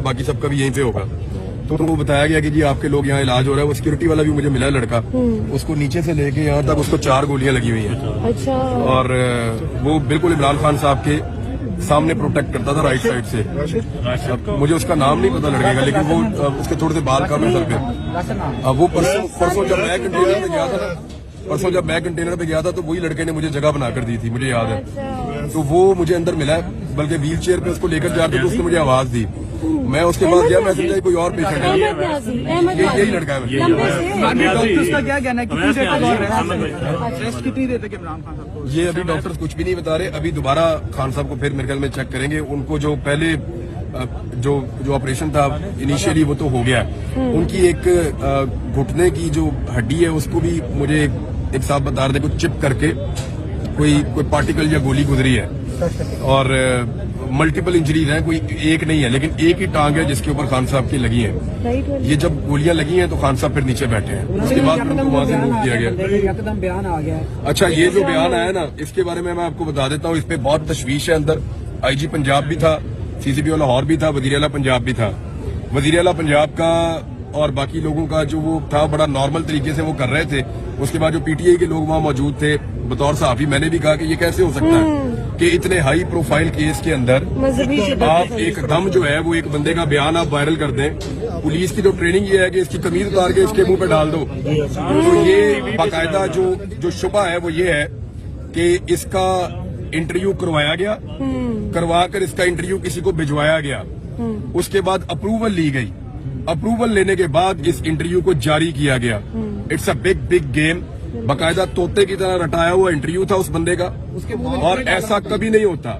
बाकी सबका भी यहीं पे होगा। तो वो बताया गया कि जी आपके लोग यहाँ इलाज हो रहा है। वो सिक्योरिटी वाला भी मुझे मिला लड़का, उसको नीचे से लेके यहाँ तक उसको 4 गोलियां लगी हुई हैं। अच्छा। और वो बिल्कुल इमरान खान साहब के सामने प्रोटेक्ट करता था राइट साइड से। अब मुझे उसका नाम नहीं पता लड़के का, लेकिन वो उसके थोड़े से बाल कम है सर पे। अब वो परसों जब मैं कंटेनर पे गया था तो वही लड़के ने मुझे जगह बनाकर दी थी, मुझे याद है। तो वो मुझे अंदर मिला, बल्कि व्हील चेयर पे उसको लेकर जाकर तो उसने मुझे आवाज दी। मैं उसके बाद गया, मैं समझा कोई और पेशेंट है, यही लड़का है। डॉक्टर्स का क्या कहना है, कितनी देर तक इमरान खान साहब को? ये अभी डॉक्टर्स कुछ भी नहीं बता रहे। अभी दोबारा खान साहब को फिर मेरे ख्याल में चेक करेंगे। उनको जो पहले जो ऑपरेशन था इनिशियली वो तो हो गया। उनकी एक घुटने की जो हड्डी है उसको भी मुझे एक साहब बता रहे थे कुछ चिप करके कोई पार्टिकल या गोली गुजरी है। और मल्टीपल इंजरीज हैं, कोई एक नहीं है, लेकिन एक ही टांग है जिसके ऊपर खान साहब की लगी है। ये जब गोलियां लगी हैं तो खान साहब फिर नीचे बैठे हैं। उसके बाद उनको वहां से मूव किया गया। बयान आ गया। अच्छा, ये जो बयान आया ना, इसके बारे में मैं आपको बता देता हूँ। इस पे बहुत तशवीश है अंदर। आईजी पंजाब भी था, सीसीपी लाहौर भी था, वजीर आला पंजाब भी था। वजीर आला पंजाब का और बाकी लोगों का जो वो था बड़ा नॉर्मल तरीके से वो कर रहे थे। उसके बाद जो पीटीआई के लोग वहां मौजूद थे बतौर सहाफी, मैंने भी कहा कि ये कैसे हो सकता है कि इतने हाई प्रोफाइल केस के अंदर आप एकदम जो है वो एक बंदे का बयान आप वायरल कर दें। पुलिस की तो ट्रेनिंग ये है कि इसकी कमीज उतार के इसके मुंह पे डाल दो। तो ये बाकायदा जो शुबा है वो ये है कि इसका इंटरव्यू करवाया गया, करवा कर इसका इंटरव्यू किसी को भिजवाया गया। उसके बाद अप्रूवल ली गई। अप्रूवल लेने के बाद इस इंटरव्यू को जारी किया गया। It's a big game. बाकायदा तोते की तरह रटाया हुआ इंटरव्यू था उस बंदे का, और ऐसा कभी नहीं होता,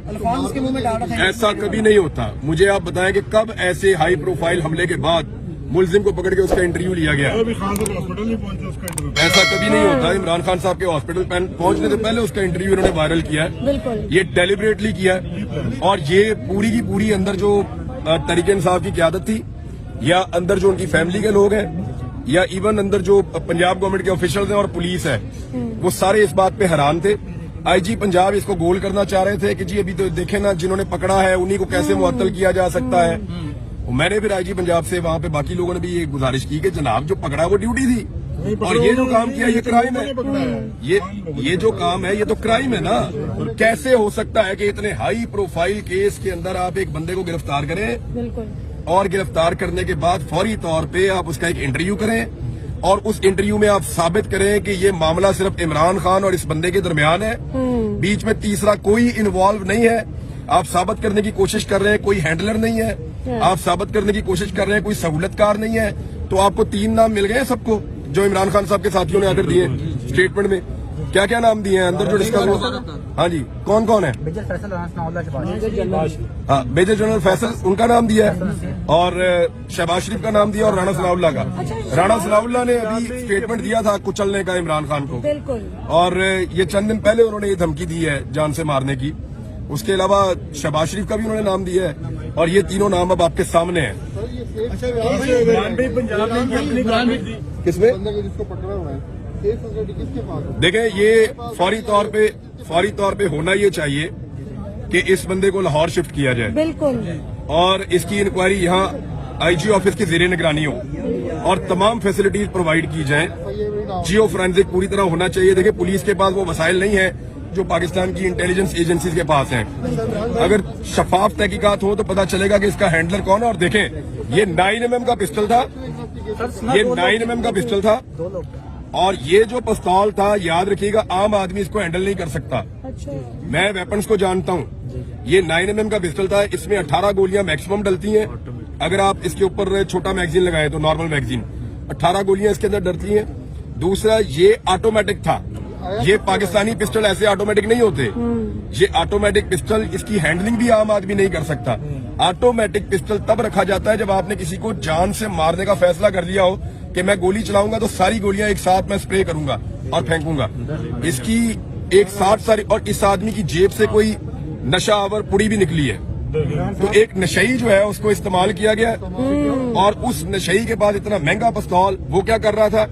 ऐसा कभी नहीं होता। मुझे आप बताएं कि कब ऐसे हाई प्रोफाइल हमले के बाद मुलजिम को पकड़ के उसका इंटरव्यू लिया गया? ऐसा कभी नहीं होता। इमरान खान साहब के हॉस्पिटल पहुंचने से पहले उसका इंटरव्यू इन्होंने वायरल किया है। ये डेलिबरेटली किया है। और ये पूरी की पूरी अंदर जो तरीके इंसाफ की क़यादत थी, या अंदर जो उनकी फैमिली के लोग हैं, या इवन अंदर जो पंजाब गवर्नमेंट के ऑफिशियल्स हैं और पुलिस है, वो सारे इस बात पे हैरान थे। आईजी पंजाब इसको गोल करना चाह रहे थे कि जी अभी तो देखे ना, जिन्होंने पकड़ा है उन्हीं को कैसे मुअत्तल किया जा सकता है। मैंने फिर आईजी पंजाब से वहां पे बाकी लोगों ने भी ये गुजारिश की कि जनाब जो पकड़ा वो ड्यूटी थी, और ये जो काम किया ये क्राइम है। ये जो काम है ये तो क्राइम है ना। कैसे हो सकता है कि इतने हाई प्रोफाइल केस के अंदर आप एक बंदे को गिरफ्तार करें और गिरफ्तार करने के बाद फौरी तौर पे आप उसका एक इंटरव्यू करें और उस इंटरव्यू में आप साबित करें कि ये मामला सिर्फ इमरान खान और इस बंदे के दरमियान है, बीच में तीसरा कोई इन्वॉल्व नहीं है। आप साबित करने की कोशिश कर रहे हैं कोई हैंडलर नहीं है, आप साबित करने की कोशिश कर रहे हैं कोई सहूलतकार नहीं है। तो आपको 3 नाम मिल गए सबको जो इमरान खान साहब के साथियों ने आकर दिए स्टेटमेंट में। क्या क्या नाम दिए हैं अंदर जो डिस्कस हुआ? हाँ जी, कौन कौन है? हाँ, मेजर जनरल फैसल उनका नाम दिया है, और शहबाज शरीफ का नाम दिया, और राणा सनाउल्लाह का। राणा सनाउल्लाह ने अभी स्टेटमेंट दिया था कुचलने का इमरान खान को, और ये चंद दिन पहले उन्होंने ये धमकी दी है जान से मारने की। उसके अलावा शहबाज शरीफ का भी उन्होंने नाम दिया है, और ये तीनों नाम अब आपके सामने हैं। किसमें देखें, ये फौरी तौर पे होना ये चाहिए कि इस बंदे को लाहौर शिफ्ट किया जाए, बिल्कुल, और इसकी इंक्वायरी यहाँ आईजी ऑफिस की ज़ेरे निगरानी हो और तमाम फैसिलिटीज प्रोवाइड की जाएं। जियो फोरेंसिक पूरी तरह होना चाहिए। देखिए, पुलिस के पास वो वसाइल नहीं है जो पाकिस्तान की इंटेलिजेंस एजेंसीज के पास हैं। अगर शफाफ तहकीकात हो तो पता चलेगा कि इसका हैंडलर कौन है। और देखें, ये 9mm का पिस्टल था, ये 9mm का पिस्टल था, और ये जो पिस्तौल था, याद रखिएगा, आम आदमी इसको हैंडल नहीं कर सकता। मैं वेपन्स को जानता हूँ। ये 9mm का पिस्टल था, इसमें 18 गोलियां मैक्सिमम डलती हैं। अगर आप इसके ऊपर छोटा मैगजीन लगाएं तो नॉर्मल मैगजीन 18 गोलियां इसके अंदर डलती हैं। दूसरा, ये ऑटोमेटिक था। ये पाकिस्तानी पिस्टल ऐसे ऑटोमेटिक नहीं होते। ये ऑटोमेटिक पिस्टल, इसकी हैंडलिंग भी आम आदमी नहीं कर सकता। ऑटोमेटिक पिस्टल तब रखा जाता है जब आपने किसी को जान से मारने का फैसला कर लिया हो कि मैं गोली चलाऊंगा तो सारी गोलियां एक साथ मैं स्प्रे करूंगा और फेंकूंगा। इसकी एक साथ सारी, और इस आदमी की जेब से कोई नशा आवर पुड़ी भी निकली है। तो एक नशई जो है उसको इस्तेमाल किया गया, और उस नशई के बाद इतना महंगा पिस्तौल वो क्या कर रहा था।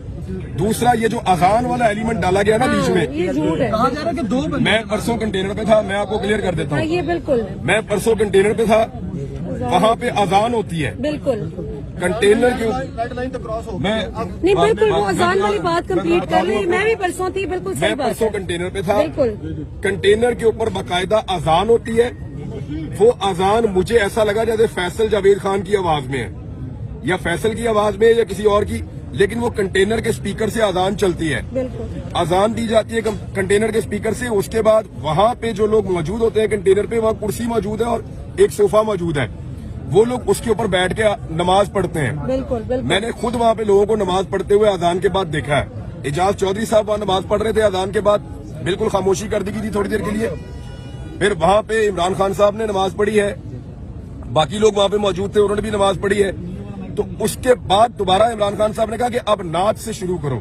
दूसरा, ये जो अजान वाला एलिमेंट डाला गया ना बीच में, कहा जा रहा है कि 2 बंदे। मैं परसों कंटेनर पे था, मैं आपको क्लियर कर देता हूँ। ये बिल्कुल, मैं परसों कंटेनर पे था, वहाँ पे अजान होती है बिल्कुल कंटेनर के रेड लाइन तो क्रॉस हो मैं नहीं बिल्कुल वो अजान वाली बात कंप्लीट कर रही है। मैं भी परसों थी, बिल्कुल सही मैं बात परसों है। कंटेनर पे था, बिल्कुल कंटेनर के ऊपर बाकायदा अजान होती है। वो अजान मुझे ऐसा लगा जैसे फैसल जावेद खान की आवाज में है या फैसल की आवाज में है या किसी और की, लेकिन वो कंटेनर के स्पीकर से अजान चलती है। बिल्कुल अजान दी जाती है कंटेनर के स्पीकर से। उसके बाद वहां पे जो लोग मौजूद होते हैं कंटेनर पे, वहां कुर्सी मौजूद है और एक सोफा मौजूद है। वो लोग उसके ऊपर बैठ के नमाज पढ़ते हैं। बिल्कुल बिल्कुल मैंने खुद वहां पे लोगों को नमाज पढ़ते हुए अजान के बाद देखा है। एजाज चौधरी साहब वहां नमाज पढ़ रहे थे, अजान के बाद बिल्कुल खामोशी कर दी गई थी थोड़ी देर के लिए। फिर वहां पे इमरान खान साहब ने नमाज पढ़ी है, बाकी लोग वहां पे मौजूद थे, उन्होंने भी नमाज पढ़ी है। तो उसके बाद दोबारा इमरान खान साहब ने कहा कि अब नात से शुरू करो।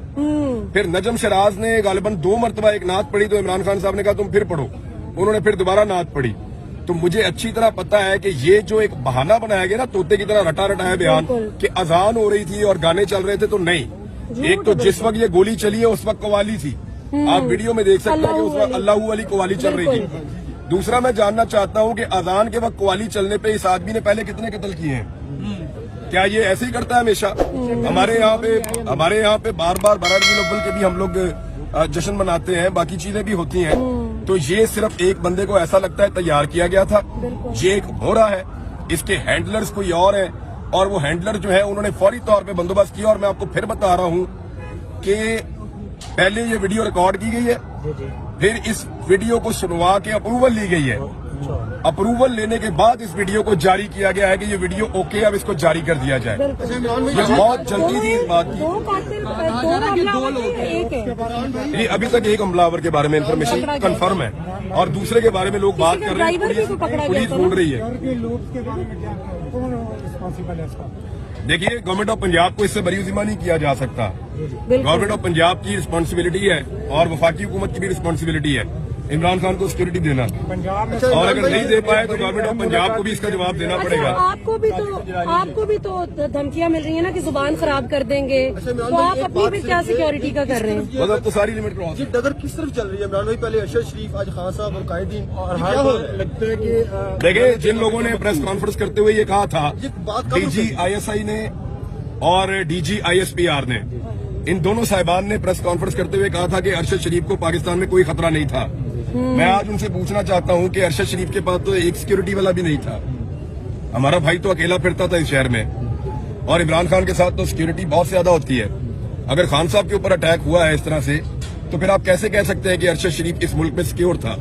फिर नजम शराज ने गालिबन 2 मरतबा एक नात पढ़ी, तो इमरान खान साहब ने कहा तुम फिर पढ़ो। उन्होंने फिर दोबारा नात पढ़ी। तो मुझे अच्छी तरह पता है कि ये जो एक बहाना बनाया गया ना, तोते की तरह रटा रटा है बयान कि अजान हो रही थी और गाने चल रहे थे, तो नहीं। एक तो जिस वक्त ये गोली चली है उस वक्त कवाली थी, आप वीडियो में देख सकते हैं कि उस वक्त अल्लाह वाली कवाली चल रही थी। दूसरा मैं जानना चाहता हूं कि अजान के वक्त कवाली चलने पे इस आदमी ने पहले कितने कत्ल किए हैं? क्या ये ऐसे ही करता है हमेशा? हमारे यहाँ पे बार बार बरारजुल अव्वल के भी हम लोग जश्न मनाते हैं, बाकी चीजें भी होती हैं। तो ये सिर्फ एक बंदे को ऐसा लगता है तैयार किया गया था। ये एक भोरा है, इसके हैंडलर्स कोई और है, और वो हैंडलर जो है उन्होंने फौरी तौर पे बंदोबस्त किया। और मैं आपको फिर बता रहा हूँ कि पहले ये वीडियो रिकॉर्ड की गई है, फिर इस वीडियो को सुनवा के अप्रूवल ली गई है। अप्रूवल लेने के बाद इस वीडियो को जारी किया गया है कि ये वीडियो ओके, अब इसको जारी कर दिया जाए। ये बहुत जल्दी थी इस बात की। दो कातिल, दो हमलावर थे, एक है। ये अभी तक एक हमलावर के बारे में इंफॉर्मेशन कंफर्म है, और दूसरे के बारे में लोग बात कर रहे हैं। ड्राइवर भी को पकड़ा गया पुलिस था ढूंढ ना? रही है। देखिए, गवर्नमेंट ऑफ पंजाब को इससे बरी जिम्मा नहीं किया जा सकता। गवर्नमेंट ऑफ पंजाब की रिस्पॉन्सिबिलिटी है और वफाकी हुकूमत की भी रिस्पॉन्सिबिलिटी है इमरान खान को सिक्योरिटी देना, और अगर नहीं दे पाए तो गवर्नमेंट ऑफ पंजाब को भी इसका जवाब देना पड़ेगा। आपको भी तो धमकियां मिल रही है ना कि जुबान खराब कर देंगे, तो आप अपनी भी क्या सिक्योरिटी का कर रहे हैं? मतलब तो सारी लिमिट क्रॉस है। डगर किस तरफ चल रही है इमरान भाई? पहले अरशद शरीफ, आज खान साहब और कायदीन, और क्या हो रहा है? लगता है कि देखिए, जिन लोगों ने प्रेस कॉन्फ्रेंस करते हुए ये कहा था, डीजी ISI ने और DG ISPR ने, इन दोनों साहिबान ने प्रेस कॉन्फ्रेंस करते हुए कहा था कि अरशद शरीफ को पाकिस्तान में कोई खतरा नहीं था। मैं आज उनसे पूछना चाहता हूं कि अरशद शरीफ के पास तो एक सिक्योरिटी वाला भी नहीं था। हमारा भाई तो अकेला फिरता था इस शहर में, और इमरान खान के साथ तो सिक्योरिटी बहुत ज्यादा होती है। अगर खान साहब के ऊपर अटैक हुआ है इस तरह से, तो फिर आप कैसे कह सकते हैं कि अरशद शरीफ इस मुल्क में सिक्योर था?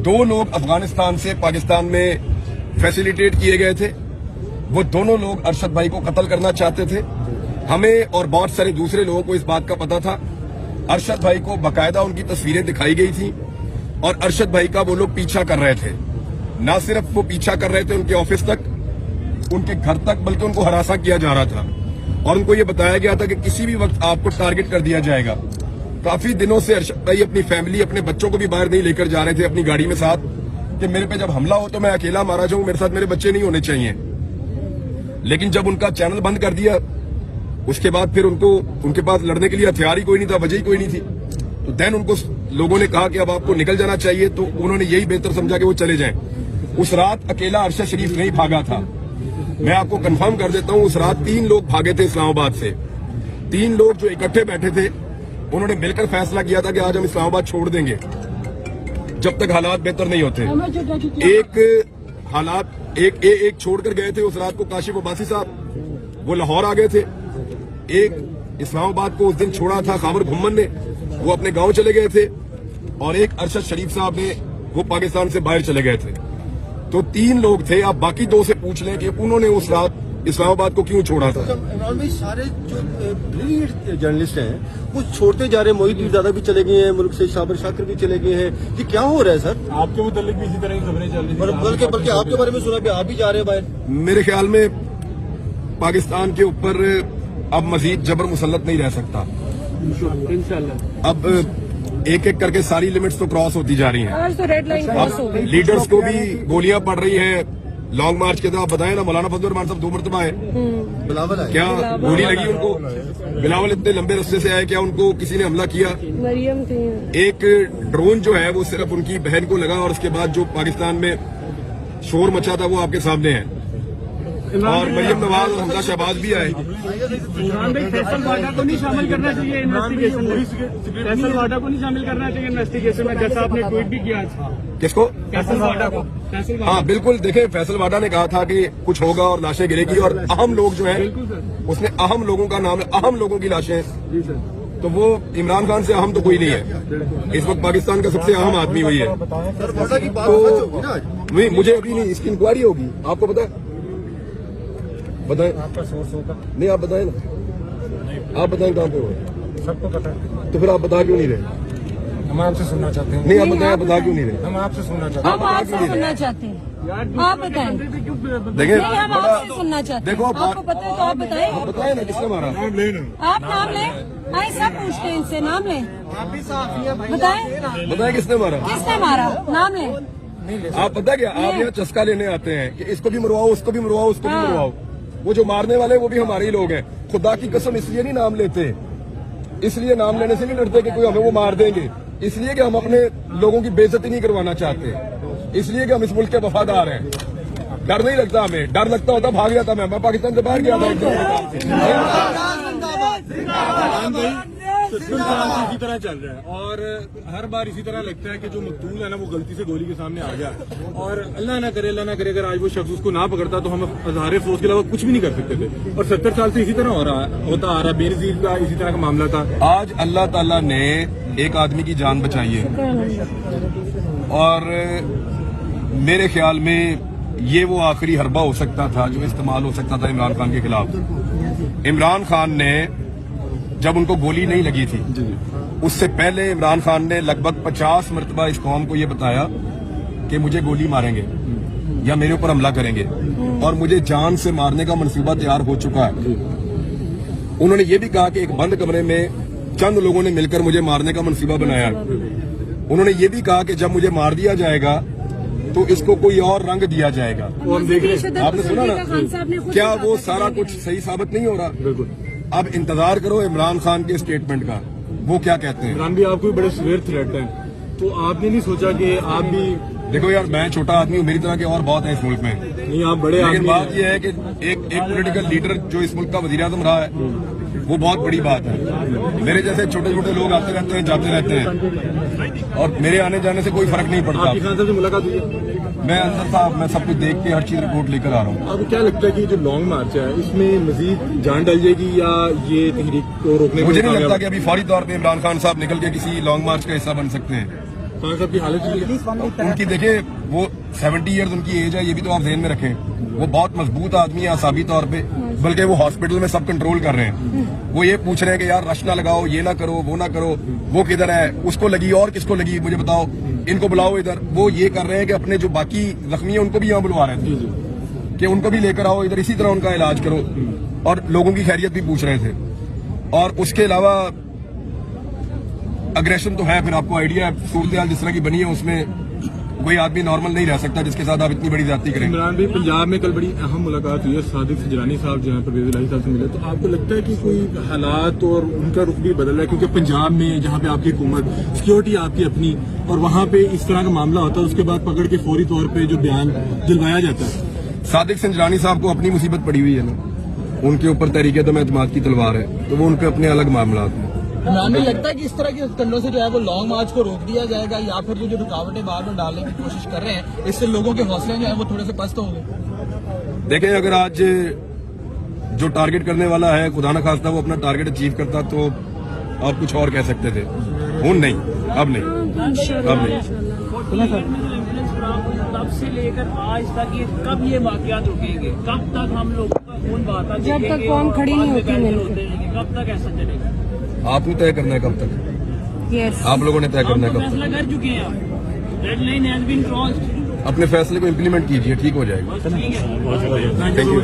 2 लोग अफगानिस्तान से पाकिस्तान में फैसिलिटेट किए गए थे, वो दोनों लोग अरशद भाई को कत्ल करना चाहते थे। हमें और बहुत सारे दूसरे लोगों को इस बात का पता था। अरशद भाई को बाकायदा उनकी तस्वीरें दिखाई गई थी, और अरशद भाई का वो लोग पीछा कर रहे थे। ना सिर्फ वो पीछा कर रहे थे उनके ऑफिस तक, उनके घर तक, बल्कि उनको हरासा किया जा रहा था, और उनको ये बताया गया था कि किसी भी वक्त आपको टारगेट कर दिया जाएगा। काफी दिनों से अरशद भाई अपनी फैमिली, अपने बच्चों को भी बाहर नहीं लेकर जा रहे थे अपनी गाड़ी में साथ, कि मेरे पे जब हमला हो तो मैं अकेला मारा जाऊं, मेरे साथ मेरे बच्चे नहीं होने चाहिए। लेकिन जब उनका चैनल बंद कर दिया, उसके बाद फिर उनके पास लड़ने के लिए हथियार ही कोई नहीं था, वजह ही कोई नहीं थी। तो देन उनको लोगों ने कहा कि अब आपको निकल जाना चाहिए, तो उन्होंने यही बेहतर समझा कि वो चले जाएं। उस रात अकेला अरशद शरीफ नहीं भागा था। मैं आपको कंफर्म कर देता हूं, उस रात 3 लोग भागे थे इस्लामाबाद से। 3 लोग जो इकट्ठे बैठे थे, उन्होंने मिलकर फैसला किया था कि आज हम इस्लामाबाद छोड़ देंगे जब तक हालात बेहतर नहीं होते। एक छोड़कर गए थे उस रात को काशिफ अब्बासी साहब, वो लाहौर आ गए थे। एक इस्लामाबाद को उस दिन छोड़ा था खाबर घुम्मन ने, वो अपने गांव चले गए थे, और एक अरशद शरीफ साहब ने, वो पाकिस्तान से बाहर चले गए थे। तो 3 लोग थे। आप बाकी 2 से पूछ लें कि उन्होंने उस रात इस्लामाबाद को क्यों छोड़ा था। इमरान भाई, सारे जो ब्रिलियंट जर्नलिस्ट हैं वो छोड़ते जा रहे हैं। मोहित दादा भी चले गए हैं मुल्क से, शाबिर शाकिर भी चले गए हैं। ये क्या हो रहा है सर? आपके मुतालिक भी इसी तरह की खबरें चल रही हैं। बल्कि आपके बारे में सुना भी आप भी जा रहे हैं बाहर। मेरे ख्याल में पाकिस्तान के ऊपर अब मजीद जबर मुसल्लत नहीं रह सकता। अब एक एक करके सारी लिमिट्स तो क्रॉस होती जा रही हैं। आज तो रेड लाइन क्रॉस हो गई। लीडर्स को भी गोलियां पड़ रही हैं लॉन्ग मार्च के। तो आप बताएं ना, मौलाना फजल रहमान साहब 2 मरतबा है, बिलावल है, क्या गोली लगी उनको? बिलावल इतने लंबे रास्ते से आए, क्या उनको किसी ने हमला किया? मरियम थी। एक ड्रोन जो है वो सिर्फ उनकी बहन को लगा, और उसके बाद जो पाकिस्तान में शोर मचा था वो आपके सामने है। और मरियम नवाज और हमजा शहबाज भी आए। इमरान भाई फैसल वाडा को नहीं शामिल करना चाहिए इन्वेस्टिगेशन में, फैसल वाडा को नहीं शामिल करना चाहिए इन्वेस्टिगेशन में, जैसा आपने ट्वीट भी किया था। किसको? फैसल वाडा को। फैसल वाडा, हाँ बिल्कुल, देखे फैसल वाडा ने कहा था कि कुछ होगा और लाशें गिरेगी, और अहम लोग जो हैं बिल्कुल सर। उसने अहम लोगों का नाम, अहम लोगों की लाशें, जी सर। तो वो इमरान खान से अहम तो कोई नहीं है। इस वक्त पाकिस्तान का सबसे अहम आदमी वही है। सर वाडा की बात सच होगी ना आज? नहीं, मुझे अभी नहीं, इसकी इंक्वायरी होगी, आपको पता है? बताएं आपका सोर्स होगा, नहीं, आप बताएं ना, आप बताएं कहाँ पे हो, सबको पता है। तो फिर आप बता क्यों नहीं रहे? हम आपसे सुनना चाहते हैं। नहीं, आप बताएं, आप बता क्यों नहीं रहे? हम आपसे सुनना चाहते हम आपसे सुनना चाहते हैं, आप बताएं। देखिए नहीं, हम आपसे सुनना चाहते हैं। देखो, आपको पता है तो आप बताएं। बताएं ना किसने मारा? आप नाम लें, आए सब पूछते हैं इनसे, नाम लें, बताएं बताएं किसने मारा? किसने मारा, नाम लें। आप पता क्या, आप यहाँ चस्का लेने आते हैं कि इसको भी मरवाओ, उसको भी मरवाओ, उसको भी हाँ। मरवाओ। वो जो मारने वाले वो भी हमारे ही लोग हैं। खुदा की कसम इसलिए नहीं नाम लेते, इसलिए नाम लेने से नहीं डरते कि कोई हमें वो मार देंगे, इसलिए कि हम अपने लोगों की बेइज्जती नहीं करवाना चाहते, इसलिए कि हम इस मुल्क के वफादार हैं। डर नहीं लगता हमें, डर लगता होता भाग जाता मैं पाकिस्तान से बाहर गया था। इसी तरह चल रहा है और हर बार इसी तरह लगता है कि जो मकतूल है ना वो गलती से गोली के सामने आ गया, और अल्लाह ना करे अगर आज वो शख्स उसको ना पकड़ता तो हम अज़हार अफसोस के अलावा कुछ भी नहीं कर सकते थे। और 70 साल से इसी तरह होता आ रहा है। बेनज़ीर का इसी तरह का मामला था। आज अल्लाह ताला ने एक आदमी की जान बचाई है, और मेरे ख्याल में ये वो आखिरी हरबा हो सकता था जो इस्तेमाल हो सकता था इमरान खान के खिलाफ। इमरान खान ने जब उनको गोली नहीं लगी थी, उससे पहले इमरान खान ने लगभग 50 मरतबा इस कौम को ये बताया कि मुझे गोली मारेंगे या मेरे ऊपर हमला करेंगे, और मुझे जान से मारने का मंसूबा तैयार हो चुका है। उन्होंने ये भी कहा कि एक बंद कमरे में चंद लोगों ने मिलकर मुझे मारने का मंसूबा बनाया। उन्होंने ये भी कहा कि जब मुझे मार दिया जाएगा तो इसको कोई और रंग दिया जाएगा। वो हम देख रहे हैं। आपने सुना ना, क्या वो सारा कुछ सही साबित नहीं हो रहा? बिल्कुल। अब इंतजार करो इमरान खान के स्टेटमेंट का, वो क्या कहते हैं। इमरान भी आपको भी बड़े सीवियर थ्रेट हैं, तो आपने नहीं सोचा कि आप भी? देखो यार, मैं छोटा आदमी हूँ, मेरी तरह के और बहुत है इस मुल्क में, नहीं आप बड़े लेकिन आदमी बात हैं। यह है कि एक पॉलिटिकल लीडर जो इस मुल्क का वजीर आज़म रहा है वो बहुत बड़ी बात है। मेरे जैसे छोटे छोटे लोग आते रहते हैं, जाते रहते हैं, और मेरे आने जाने से कोई फर्क नहीं पड़ता। आपकी खान साहब से मुलाकात हुई है? मैं अंदर था, मैं सब कुछ देख के हर चीज रिपोर्ट लेकर आ रहा हूँ। आपको क्या लगता है कि जो लॉन्ग मार्च है इसमें मजीद जान डल जाएगी या ये तहरीक को रोकने में मुझे नहीं कामयाब? लगता कि अभी फौरी तौर पे इमरान खान साहब निकल के किसी लॉन्ग मार्च का हिस्सा बन सकते हैं। खान साहब की हालत है? उनकी देखिए, वो 70 ईयर्स उनकी एज है, ये भी तो आप ध्यान में रखें। वो बहुत मजबूत आदमी है असाबी तौर पे, बल्कि वो हॉस्पिटल में सब कंट्रोल कर रहे हैं। वो ये पूछ रहे हैं कि यार रश ना लगाओ, ये ना करो, वो ना करो, वो किधर है, उसको लगी और किसको लगी मुझे बताओ, इनको बुलाओ इधर। वो ये कर रहे हैं कि अपने जो बाकी जख्मी है उनको भी यहाँ बुलवा रहे थे कि उनको भी लेकर आओ इधर, इसी तरह उनका इलाज करो, और लोगों की खैरियत भी पूछ रहे थे। और उसके अलावा अग्रेशन तो है, फिर आपको आइडिया है सूरत हाल जिस तरह की बनी है, उसमें कोई आदमी नॉर्मल नहीं रह सकता जिसके साथ आप इतनी बड़ी ज्यादती करें। इमरान भाई, पंजाब में कल बड़ी अहम मुलाकात हुई है, सादिक सजरानी साहब जो है परवेज इलाही साहब से मिले, तो आपको लगता है कि कोई हालात और उनका रुख भी बदल रहा है? क्योंकि पंजाब में जहाँ पे आपकी हुकूमत, सिक्योरिटी आपकी अपनी, और वहाँ पे इस तरह का मामला होता है, उसके बाद पकड़ के फौरी तौर पे जो बयान दिलवाया जाता है। सादिक सजरानी साहब को अपनी मुसीबत पड़ी हुई है ना, उनके ऊपर तहरीक दम एतमाद की तलवार है, तो वो उनके अपने अलग मामला हैं। इमरान भाई, लगता है कि इस तरह के कंडों से जो है वो लॉन्ग मार्च को रोक दिया जाएगा, या फिर जो रुकावटें बार बार डालने की कोशिश कर रहे हैं इससे लोगों के हौसले जो है वो थोड़े से पस्त होंगे? देखें, अगर आज जो टारगेट करने वाला है खुदा न खास्ता वो अपना टारगेट अचीव करता तो आप कुछ और कह सकते थे। हूं नहीं, अब नहीं, अब नहीं। तब से लेकर आज तक ये कब ये वाकयात रुकेंगे? कब तक हम लोगों का खून बहाता जब तक देखेंगे कौम और खड़ी नहीं होती पैसे मिलकर। होते रहेंगे? कब तक ऐसा चलेगा? आपने तय करना है कब तक, यस, आप लोगों ने तय हम करना तो है कब फैसला कर चुके हैं, red line has been crossed. तक। अपने फैसले को इम्प्लीमेंट कीजिए, ठीक हो जाएगा। ठीक है। Thank you.